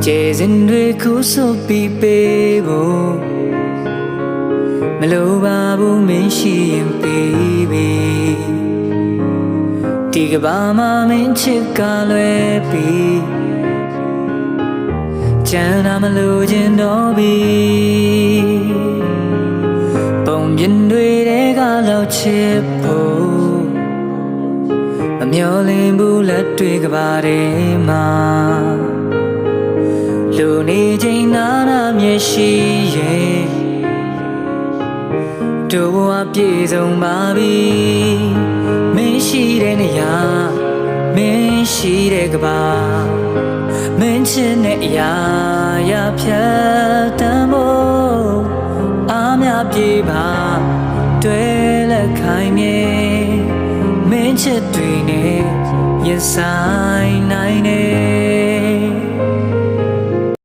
ကျေစင်တွေကိုစုပ်ပြီးပေးဖို့မလိုပါဘူးမင်းရှိရင်ပေးပြီဒီကဘာမှမင်းချစ်ကလွယ်ပြီးကျန်တာမလိုချင်တော့ပြီပုံပြင်တွေကလောက်ချစ်ဖို့မမျောလင်းဘူးလက်တွေကဘာတွေမှာလူနေချိန်နာနာမျက်ရှိရဲ့တို့ဘဝပြည့်စုံပါပြီမင်းရှိတဲ့နေရာမင်းရှိတဲ့ကဘာမင်းချစ်တဲ့အရာရာဖြတ်တမ်းဖို့အားများပြေပါတွေ့လက်ခိုင်းမြဲမင်းချစ်တွေနဲ့ရင်ဆိုင်နိုင်နေ